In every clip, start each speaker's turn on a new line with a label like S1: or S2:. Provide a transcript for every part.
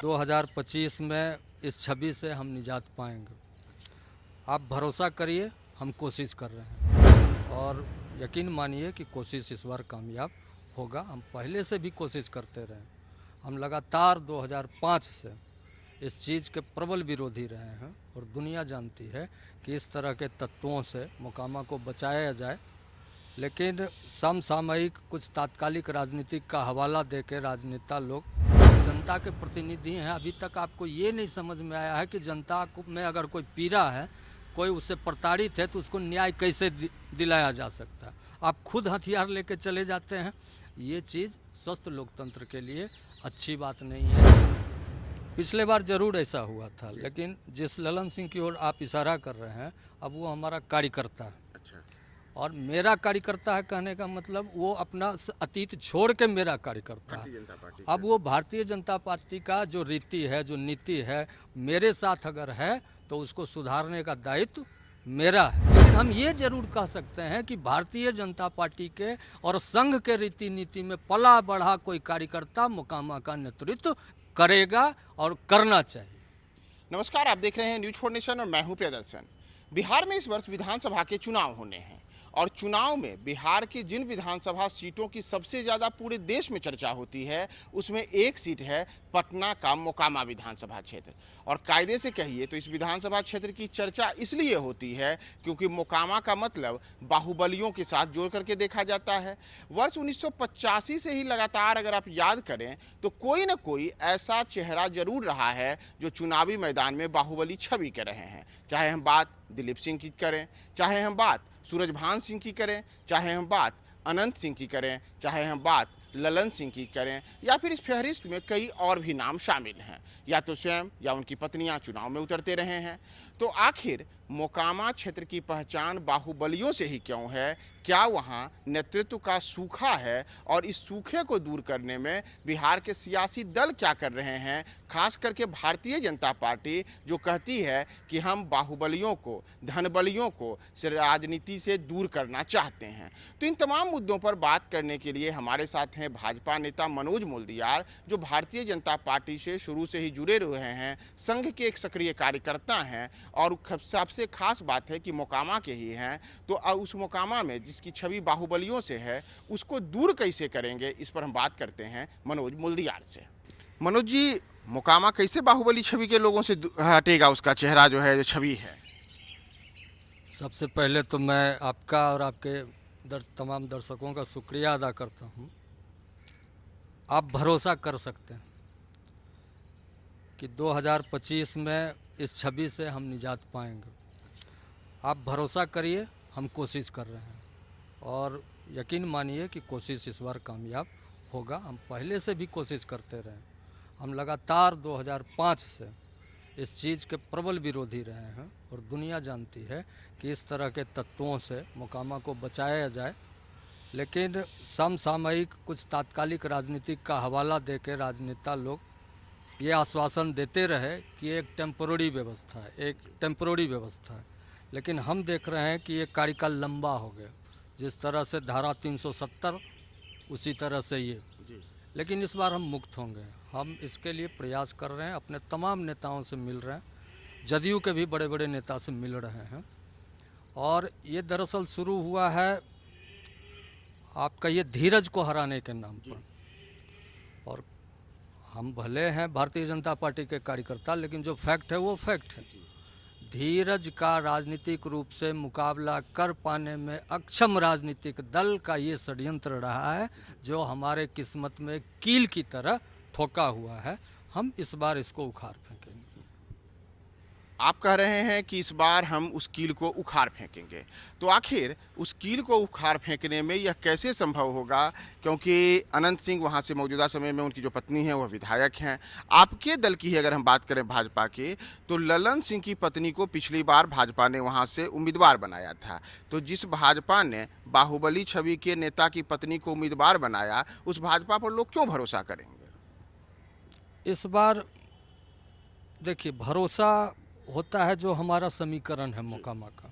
S1: 2025 में इस छवि से हम निजात पाएंगे। आप भरोसा करिए, हम कोशिश कर रहे हैं और यकीन मानिए कि कोशिश इस बार कामयाब होगा। हम पहले से भी कोशिश करते रहे, हम लगातार 2005 से इस चीज़ के प्रबल विरोधी रहे हैं और दुनिया जानती है कि इस तरह के तत्वों से मोकामा को बचाया जाए। लेकिन समसामयिक कुछ तात्कालिक राजनीतिक का हवाला देकर राजनेता लोग जनता के प्रतिनिधि हैं। अभी तक आपको ये नहीं समझ में आया है कि जनता को में अगर कोई पीड़ा है, कोई उससे प्रताड़ित है, तो उसको न्याय कैसे दिलाया जा सकता है। आप खुद हथियार लेके चले जाते हैं। ये चीज़ स्वस्थ लोकतंत्र के लिए अच्छी बात नहीं है। पिछले बार जरूर ऐसा हुआ था, लेकिन जिस ललन सिंह की ओर आप इशारा कर रहे हैं, अब वो हमारा कार्यकर्ता है।
S2: अच्छा।
S1: और मेरा कार्यकर्ता है कहने का मतलब वो अपना अतीत छोड़ के मेरा कार्यकर्ता है। अब वो भारतीय जनता पार्टी का जो रीति है, जो नीति है, मेरे साथ अगर है तो उसको सुधारने का दायित्व मेरा है। लेकिन हम ये जरूर कह सकते हैं कि भारतीय जनता पार्टी के और संघ के रीति नीति में पला बढ़ा कोई कार्यकर्ता मोकामा का नेतृत्व करेगा और करना चाहिए।
S2: नमस्कार, आप देख रहे हैं न्यूज 4 नेशन और मैं हूं प्रियदर्शन। बिहार में इस वर्ष विधानसभा के चुनाव होने हैं और चुनाव में बिहार की जिन विधानसभा सीटों की सबसे ज़्यादा पूरे देश में चर्चा होती है, उसमें एक सीट है पटना का मोकामा विधानसभा क्षेत्र। और कायदे से कहिए तो इस विधानसभा क्षेत्र की चर्चा इसलिए होती है क्योंकि मोकामा का मतलब बाहुबलियों के साथ जोड़ करके देखा जाता है। वर्ष 1985 से ही लगातार अगर आप याद करें तो कोई ना कोई ऐसा चेहरा जरूर रहा है जो चुनावी मैदान में बाहुबली छवि के रहे हैं। चाहे हम बात दिलीप सिंह की करें, चाहे हम बात सूरजभान सिंह की करें, चाहे हम बात अनंत सिंह की करें, चाहे हम बात ललन सिंह की करें, या फिर इस फहरिस्त में कई और भी नाम शामिल हैं। या तो स्वयं या उनकी पत्नियां चुनाव में उतरते रहे हैं। तो आखिर मोकामा क्षेत्र की पहचान बाहुबलियों से ही क्यों है? क्या वहां नेतृत्व का सूखा है? और इस सूखे को दूर करने में बिहार के सियासी दल क्या कर रहे हैं? खास करके भारतीय जनता पार्टी जो कहती है कि हम बाहुबलियों को, धनबलियों को राजनीति से दूर करना चाहते हैं। तो इन तमाम मुद्दों पर बात करने के लिए हमारे साथ हैं भाजपा नेता मनोज मुलदियार, जो भारतीय जनता पार्टी से शुरू से ही जुड़े रहे हैं, संघ के एक सक्रिय कार्यकर्ता हैं और सबसे खास बात है कि मोकामा के ही हैं। तो उस मोकामा में जिसकी छवि बाहुबलियों से है, उसको दूर कैसे करेंगे, इस पर हम बात करते हैं मनोज मुलदियार से। मनोज जी, मोकामा कैसे बाहुबली छवि के लोगों से हटेगा? उसका चेहरा जो है, जो छवि है।
S1: सबसे पहले तो मैं आपका और आपके तमाम दर्शकों का शुक्रिया अदा करता हूं। आप भरोसा कर सकते हैं कि 2025 में इस छवि से हम निजात पाएंगे। आप भरोसा करिए, हम कोशिश कर रहे हैं और यकीन मानिए कि कोशिश इस बार कामयाब होगा। हम पहले से भी कोशिश करते रहे, हम लगातार 2005 से इस चीज़ के प्रबल विरोधी रहे हैं और दुनिया जानती है कि इस तरह के तत्वों से मोकामा को बचाया जाए। लेकिन समसामयिक कुछ तात्कालिक राजनीतिक का हवाला देकर राजनेता लोग ये आश्वासन देते रहे कि एक टेम्पोररी व्यवस्था है, एक टेम्पोररी व्यवस्था है। लेकिन हम देख रहे हैं कि ये कार्यकाल लंबा हो गया। जिस तरह से धारा 370 उसी तरह से ये। लेकिन इस बार हम मुक्त होंगे। हम इसके लिए प्रयास कर रहे हैं, अपने तमाम नेताओं से मिल रहे हैं, जदयू के भी बड़े बड़े नेता से मिल रहे हैं। और ये दरअसल शुरू हुआ है आप कहिए धीरज को हराने के नाम पर। और हम भले हैं भारतीय जनता पार्टी के कार्यकर्ता, लेकिन जो फैक्ट है वो फैक्ट है। धीरज का राजनीतिक रूप से मुकाबला कर पाने में अक्षम राजनीतिक दल का ये षड्यंत्र रहा है, जो हमारे किस्मत में कील की तरह ठोका हुआ है। हम इस बार इसको उखाड़ फेंकेंगे।
S2: आप कह रहे हैं कि इस बार हम उस कील को उखाड़ फेंकेंगे। तो आखिर उस कील को उखाड़ फेंकने में यह कैसे संभव होगा? क्योंकि अनंत सिंह वहां से मौजूदा समय में, उनकी जो पत्नी है वह विधायक हैं। आपके दल की ही अगर हम बात करें भाजपा की, तो ललन सिंह की पत्नी को पिछली बार भाजपा ने वहां से उम्मीदवार बनाया था। तो जिस भाजपा ने बाहुबली छवि के नेता की पत्नी को उम्मीदवार बनाया, उस भाजपा पर लोग क्यों भरोसा करेंगे?
S1: इस बार देखिए, भरोसा होता है जो हमारा समीकरण है मोकामा का।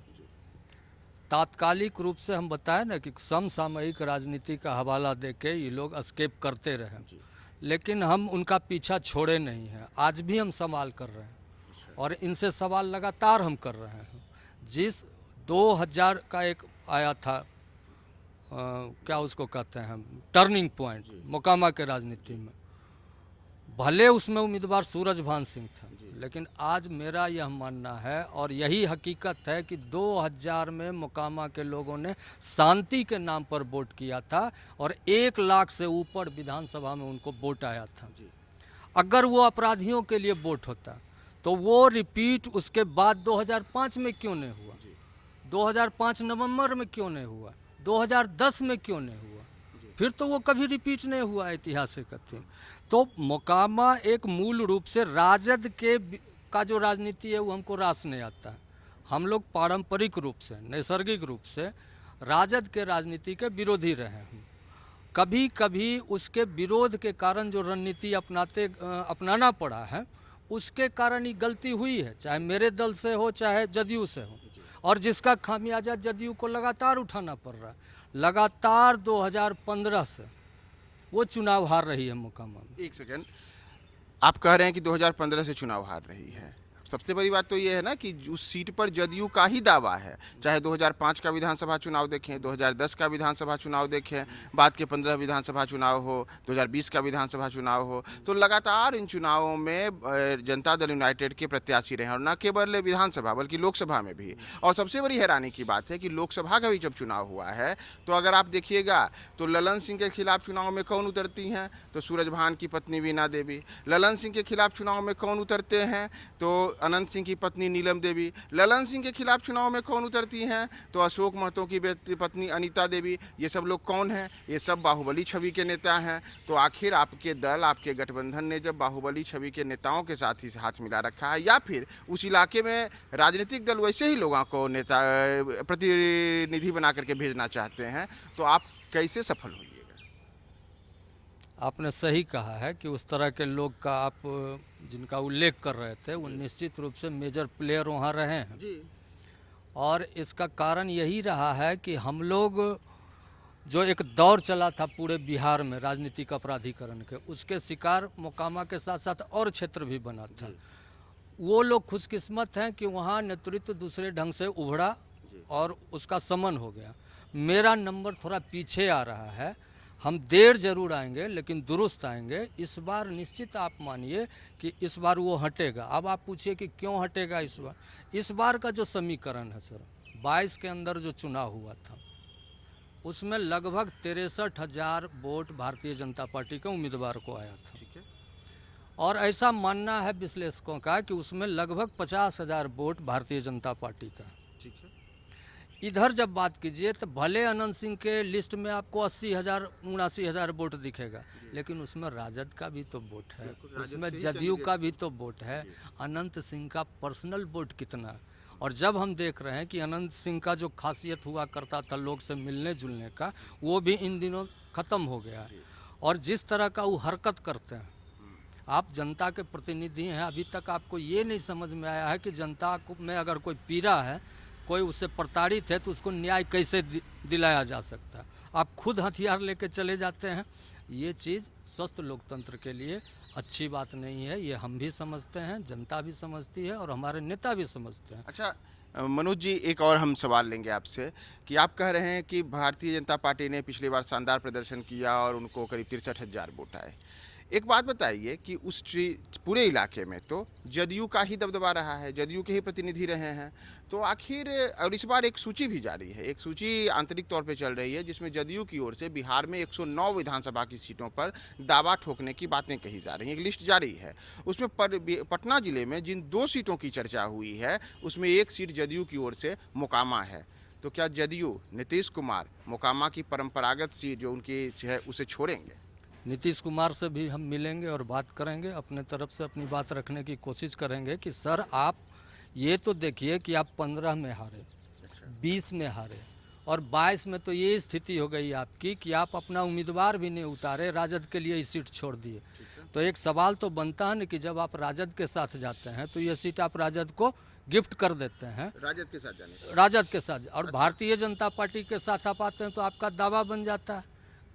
S1: तात्कालिक रूप से हम बताएं ना कि समसामयिक राजनीति का हवाला देके ये लोग एस्केप करते रहे। लेकिन हम उनका पीछा छोड़े नहीं हैं। आज भी हम सवाल कर रहे हैं और इनसे सवाल लगातार हम कर रहे हैं। जिस 2000 का एक आया था क्या उसको कहते हैं टर्निंग पॉइंट मोकामा के राजनीति में, भले उसमें उम्मीदवार सूरजभान सिंह था, लेकिन आज मेरा यह मानना है और यही हकीकत है कि 2000 में मोकामा के लोगों ने शांति के नाम पर वोट किया था और 1 लाख से ऊपर विधानसभा में उनको वोट आया था। अगर वो अपराधियों के लिए वोट होता तो वो रिपीट उसके बाद 2005 में क्यों नहीं हुआ, 2005 नवंबर में क्यों नहीं हुआ, 2010 में क्यों नहीं हुआ, फिर तो वो कभी रिपीट नहीं हुआ ऐतिहासिक कथन। तो मोकामा एक मूल रूप से राजद का जो राजनीति है वो हमको रास नहीं आता है। हम लोग पारंपरिक रूप से नैसर्गिक रूप से राजद के राजनीति के विरोधी रहे हैं। कभी कभी उसके विरोध के कारण जो रणनीति अपनाना पड़ा है उसके कारण ही गलती हुई है, चाहे मेरे दल से हो चाहे जदयू से हो, और जिसका खामियाजा जदयू को लगातार उठाना पड़ रहा है। लगातार 2015 से वो चुनाव हार रही है मोकामा में।
S2: एक सेकंड, आप कह रहे हैं कि 2015 से चुनाव हार रही है। सबसे बड़ी बात तो ये है ना कि उस सीट पर जदयू का ही दावा है, चाहे 2005 का विधानसभा चुनाव देखें, 2010 का विधानसभा चुनाव देखें, बाद के 15 विधानसभा चुनाव हो, 2020 का विधानसभा चुनाव हो, तो लगातार इन चुनावों में जनता दल यूनाइटेड के प्रत्याशी रहे हैं और न केवल विधानसभा बल्कि लोकसभा में भी। और सबसे बड़ी हैरानी की बात है कि लोकसभा का भी जब चुनाव हुआ है तो अगर आप देखिएगा तो ललन सिंह के खिलाफ चुनाव में कौन उतरती हैं, तो सूरजभान की पत्नी वीणा देवी। ललन सिंह के खिलाफ चुनाव में कौन उतरते हैं, तो अनंत सिंह की पत्नी नीलम देवी। ललन सिंह के खिलाफ चुनाव में कौन उतरती हैं, तो अशोक महतो की पत्नी अनीता देवी। ये सब लोग कौन हैं, ये सब बाहुबली छवि के नेता हैं। तो आखिर आपके दल, आपके गठबंधन ने जब बाहुबली छवि के नेताओं के साथ ही हाथ मिला रखा है, या फिर उस इलाके में राजनीतिक दल वैसे ही लोगों को नेता प्रतिनिधि बना करके भेजना चाहते हैं, तो आप कैसे सफल होइएगा?
S1: आपने सही कहा है कि उस तरह के लोग का आप जिनका उल्लेख कर रहे थे वो निश्चित रूप से मेजर प्लेयर वहाँ रहे हैं
S2: जी।
S1: और इसका कारण यही रहा है कि हम लोग जो एक दौर चला था पूरे बिहार में राजनीतिक अपराधीकरण के, उसके शिकार मोकामा के साथ साथ और क्षेत्र भी बना था। वो लोग खुशकिस्मत हैं कि वहाँ नेतृत्व दूसरे ढंग से उभरा और उसका समन हो गया। मेरा नंबर थोड़ा पीछे आ रहा है, हम देर जरूर आएंगे लेकिन दुरुस्त आएंगे। इस बार निश्चित आप मानिए कि इस बार वो हटेगा। अब आप पूछिए कि क्यों हटेगा इस बार का जो समीकरण है सर, 22 के अंदर जो चुनाव हुआ था उसमें लगभग 63,000 वोट भारतीय जनता पार्टी के उम्मीदवार को आया था।
S2: ठीक है।
S1: और ऐसा मानना है विश्लेषकों का कि उसमें लगभग 50,000 वोट भारतीय जनता पार्टी का।
S2: ठीक है।
S1: इधर जब बात कीजिए तो भले अनंत सिंह के लिस्ट में आपको 80,000 79,000 वोट दिखेगा, लेकिन उसमें राजद का भी तो वोट है, उसमें जदयू का भी तो वोट है। अनंत सिंह का पर्सनल वोट कितना है? और जब हम देख रहे हैं कि अनंत सिंह का जो खासियत हुआ करता था लोग से मिलने जुलने का, वो भी इन दिनों ख़त्म हो गया है। और जिस तरह का वो हरकत करते हैं, आप जनता के प्रतिनिधि हैं, अभी तक आपको ये नहीं समझ में आया है कि जनता में अगर कोई पीड़ा है, कोई उससे प्रताड़ित है, तो उसको न्याय कैसे दिलाया जा सकता है। आप खुद हथियार लेके चले जाते हैं। ये चीज़ स्वस्थ लोकतंत्र के लिए अच्छी बात नहीं है। ये हम भी समझते हैं, जनता भी समझती है और हमारे नेता भी समझते हैं।
S2: अच्छा मनोज जी, एक और हम सवाल लेंगे आपसे कि आप कह रहे हैं कि भारतीय जनता पार्टी ने पिछली बार शानदार प्रदर्शन किया और उनको करीब 63,000 वोट आए। एक बात बताइए कि उस पूरे इलाके में तो जदयू का ही दबदबा रहा है, जदयू के ही प्रतिनिधि रहे हैं, तो आखिर और इस बार एक सूची भी जारी है, एक सूची आंतरिक तौर पे चल रही है जिसमें जदयू की ओर से बिहार में 109 विधानसभा की सीटों पर दावा ठोकने की बातें कही जा रही हैं। एक लिस्ट जारी है, उसमें पटना जिले में जिन 2 सीटों की चर्चा हुई है उसमें एक सीट जदयू की ओर से मोकामा है। तो क्या जदयू नीतीश कुमार मोकामा की परंपरागत सीट जो उनकी है उसे छोड़ेंगे?
S1: नीतीश कुमार से भी हम मिलेंगे और बात करेंगे, अपने तरफ से अपनी बात रखने की कोशिश करेंगे कि सर आप ये तो देखिए कि आप 15 में हारे, 20 में हारे और 22 में तो ये स्थिति हो गई आपकी कि आप अपना उम्मीदवार भी नहीं उतारे, राजद के लिए ये सीट छोड़ दिए। तो एक सवाल तो बनता है ना कि जब आप राजद के साथ जाते हैं तो ये सीट आप राजद को गिफ्ट कर देते हैं,
S2: राजद के साथ जाने,
S1: राजद के साथ, और भारतीय जनता पार्टी के साथ आप आते हैं तो आपका दावा बन जाता है।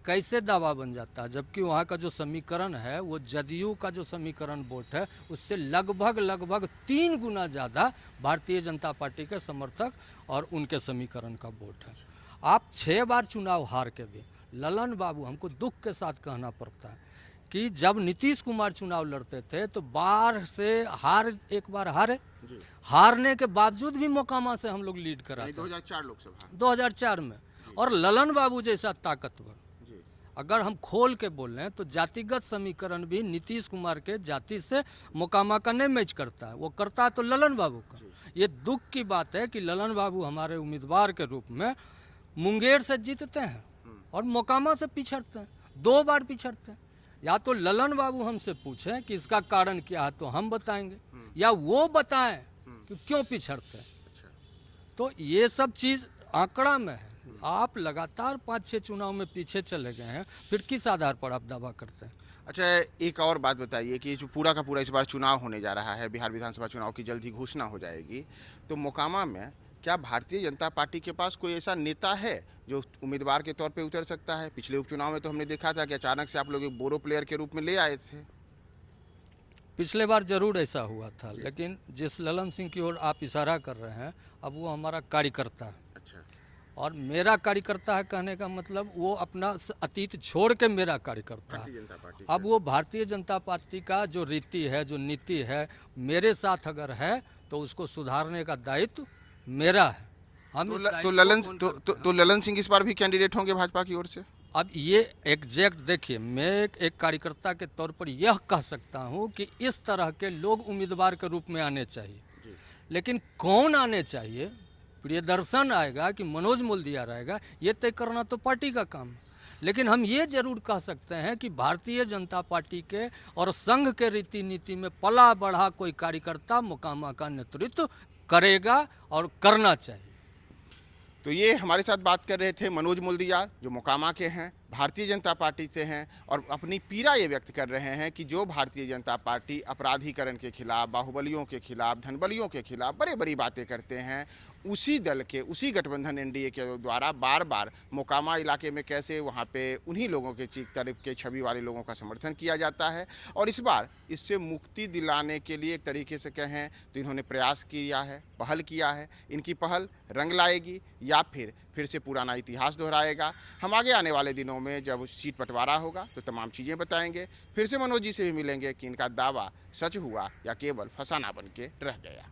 S1: कैसे दावा बन जाता है, जबकि वहाँ का जो समीकरण है वो जदयू का जो समीकरण वोट है उससे लगभग 3 गुना ज़्यादा भारतीय जनता पार्टी के समर्थक और उनके समीकरण का वोट है। आप 6 बार चुनाव हार के भी, ललन बाबू, हमको दुख के साथ कहना पड़ता है कि जब नीतीश कुमार चुनाव लड़ते थे तो बार से एक बार हारने के बावजूद भी मोकामा से हम लोग लीड कराते
S2: 2004 लोकसभा
S1: 2004 में। और ललन बाबू जैसा ताकतवर, अगर हम खोल के बोल रहे हैं तो जातिगत समीकरण भी नीतीश कुमार के जाति से मोकामा का नहीं मैच करता है, वो करता है तो ललन बाबू का। ये दुख की बात है कि ललन बाबू हमारे उम्मीदवार के रूप में मुंगेर से जीतते हैं और मोकामा से पिछड़ते हैं, 2 बार पिछड़ते हैं। या तो ललन बाबू हमसे पूछें कि इसका कारण क्या है तो हम बताएंगे, या वो बताएं कि क्यों पिछड़ते हैं। तो ये सब चीज़ आंकड़ा में है। आप लगातार 5-6 चुनाव में पीछे चले गए हैं, फिर किस आधार पर आप दावा करते हैं?
S2: अच्छा, एक और बात बताइए कि जो पूरा का पूरा इस बार चुनाव होने जा रहा है, बिहार विधानसभा चुनाव की जल्द ही घोषणा हो जाएगी, तो मोकामा में क्या भारतीय जनता पार्टी के पास कोई ऐसा नेता है जो उम्मीदवार के तौर पे उतर सकता है? पिछले उपचुनाव में तो हमने देखा था कि अचानक से आप लोग एक बोरो प्लेयर के रूप में ले आए थे।
S1: पिछले बार जरूर ऐसा हुआ था, लेकिन जिस ललन सिंह की ओर आप इशारा कर रहे हैं अब वो हमारा कार्यकर्ता है।
S2: अच्छा।
S1: और मेरा कार्यकर्ता है कहने का मतलब वो अपना अतीत छोड़ के मेरा कार्यकर्ता है।
S2: भारतीय जनता पार्टी
S1: अब वो भारतीय जनता पार्टी का जो रीति है, जो नीति है, मेरे साथ अगर है तो उसको सुधारने का दायित्व मेरा है। हम
S2: तो ललन सिंह इस बार भी कैंडिडेट होंगे भाजपा की ओर से?
S1: अब ये एग्जैक्ट देखिए, मैं एक कार्यकर्ता के तौर पर यह कह सकता हूं कि इस तरह के लोग उम्मीदवार के रूप में आने चाहिए, लेकिन कौन आने चाहिए, प्रियदर्शन आएगा कि मनोज मोल्दिया रहेगा, ये तय करना तो पार्टी का काम है। लेकिन हम ये जरूर कह सकते हैं कि भारतीय जनता पार्टी के और संघ के रीति नीति में पला बढ़ा कोई कार्यकर्ता मोकामा का नेतृत्व करेगा और करना चाहिए।
S2: तो ये हमारे साथ बात कर रहे थे मनोज मोल्दिया, जो मोकामा के हैं, भारतीय जनता पार्टी से हैं, और अपनी पीड़ा ये व्यक्त कर रहे हैं कि जो भारतीय जनता पार्टी अपराधीकरण के खिलाफ, बाहुबलियों के खिलाफ, धनबलियों के खिलाफ बड़ी बातें करते हैं, उसी दल के, उसी गठबंधन एनडीए के द्वारा बार बार मोकामा इलाके में कैसे वहाँ पे उन्हीं लोगों के तरफ के छवि वाले लोगों का समर्थन किया जाता है। और इस बार इससे मुक्ति दिलाने के लिए एक तरीके से कहें तो इन्होंने प्रयास किया है, पहल किया है। इनकी पहल रंग लाएगी या फिर से पुराना इतिहास दोहराएगा? हम आगे आने वाले दिनों में जब सीट बंटवारा होगा तो तमाम चीज़ें बताएंगे। फिर से मनोज जी से भी मिलेंगे कि इनका दावा सच हुआ या केवल फसाना बन के रह गया।